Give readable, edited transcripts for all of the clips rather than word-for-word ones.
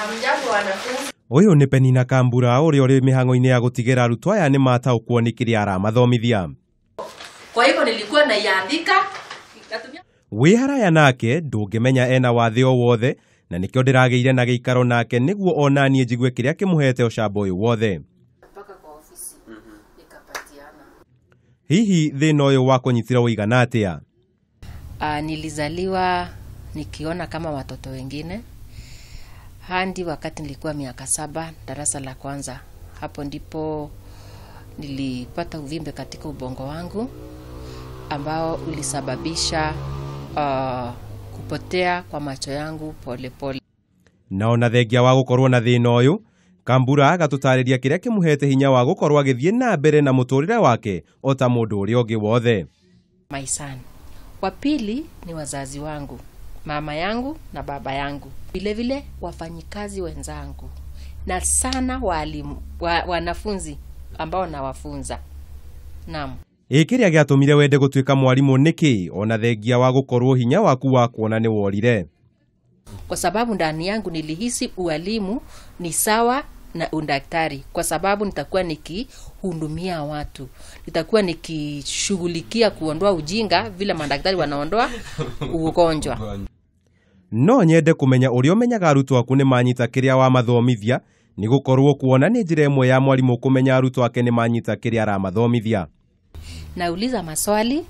Hamjambo wanafunzi. Uyu ni Penina Kambura uri uri mihango-ini ya gutigira arutwo aya ni mataũkwo ni kiria aramathomithia. Kwa hivyo nilikuwa naiandika wi haraya nake ndungimenya ena wathe o wothe na nikio ndirageire na giikaro nake niguo onanie njigue kiria kimuhete ucamba uyu wothe mpaka kwa ofisi nikapatiana. Hihi thina uyu wa kunyitira uigana atia? Nilizaliwa nikiona kama watoto wengine hadi wakati nilikuwa miaka 7 darasa la kwanza. Hapo ndipo nilipata uvimbe katika ubongo wangu ambao ulisababisha kupotea kwa macho yangu pole pole. Naona thengia wa gukorwo na thina uyu, Kambura agatutariria kiria kimuhete hinya wa gukorwo agithie na mbere na muturire wake ota mundu uri ungi wothe. My son. Wa pili ni wazazi wangu, mama yangu na baba yangu. Vile vile wafanyikazi wenzangu na sana walimu, wanafunzi ambao nawafunza. Naam. Ikiria giatumire wende gutuika mwalimu niki ona thengia wa gukorwo hinya waku wa kuona ni worire? Kwa sababu ndani yangu nilihisi ualimu ni sawa na undaktari, kwa sababu nitakuwa nikihudumia watu, nitakuwa nikishughulikia kuondoa ujinga vile madaktari wanaondoa ugonjwa. No nyende kumenya uri umenyaga arutwo aku ni manyita kiria wa mathomithia ni gukorwo kuona ni njira imwe ya mwalimu kumenya arutwo ake ni manyita kiria aramathomithia. Nauliza maswali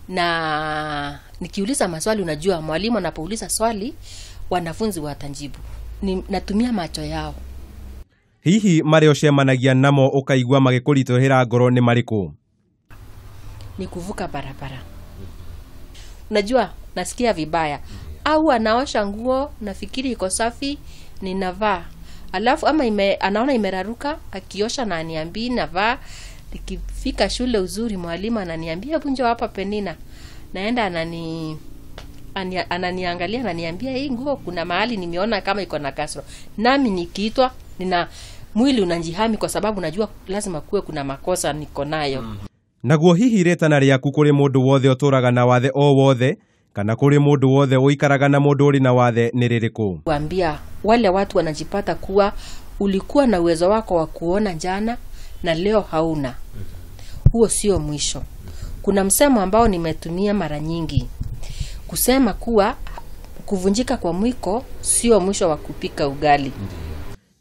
na nikiuliza maswali, unajua mwalimu anapouliza swali wanafunzi watanjibu. Natumia macho yao. Hihi mario cemanagia namo ukaigua magikuritohera ngoro ni mariku? Ni kuvuka barabara. Unajua nasikia vibaya au anaosha nguo nafikiri iko safi ninavaa, alafu ama anaona imeraruka akiosha na aniambii navaa. Nikifika shule uzuri mwalimu ananiambia bunjo hapa Penina, naenda ananiangalia ananiambia hii nguo kuna mahali nimeona kama iko na kasoro, nami nikiitwa nina mwili unanjihami kwa sababu najua lazima kuwe kuna makosa niko nayo. Naguo hihi retana riaku kuri mundu wothe uturaga na wathe o wothe kana kuri mundu wothe uikaraga na mundu uri na wathe ni ririku? Kuambia wale watu wanajipata kuwa ulikuwa na uwezo wako wa kuona jana na leo hauna. Huo sio mwisho. Kuna msemo ambao nimetumia mara nyingi kusema kuwa kuvunjika kwa mwiko sio mwisho wa kupika ugali.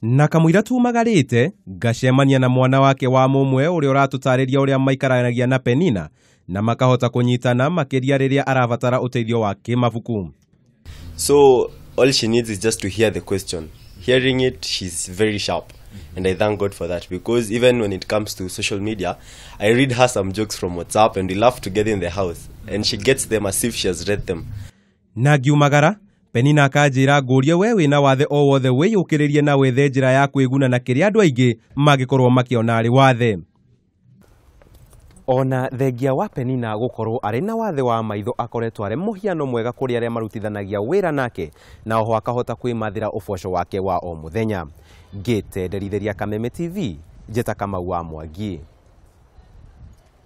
Na kamwira tu magarite ngacemania na mwana wake wa mumwe uri uratutariria uria maikaranagia na Penina na makahota kunyitana makiria riria arabatara uteithio wa kimabuku. So all she needs is just to hear the question. Hearing it, she's very sharp. And I thank God for that, because even when it comes to social media, I read her some jokes from WhatsApp and we laugh together in the house, and she gets them as if she has read them. Na ngiumagara Penina akanjira ngurie we wina wathe o wothe wiyukiririe na wethe njira ya kwiguna na kiria andu aingi magikorwo makiona ari wathe. Ona thengia wa Penina gukorwo ari na wathe wa maitho akoretwo ari muhiano mwega kuri aria marutithanagia wira nake na oho akahota kwimathira uboco wake wa o muthenya. Ngitenderithiria Kameme TV, Njeta Kamau wa Mwangi.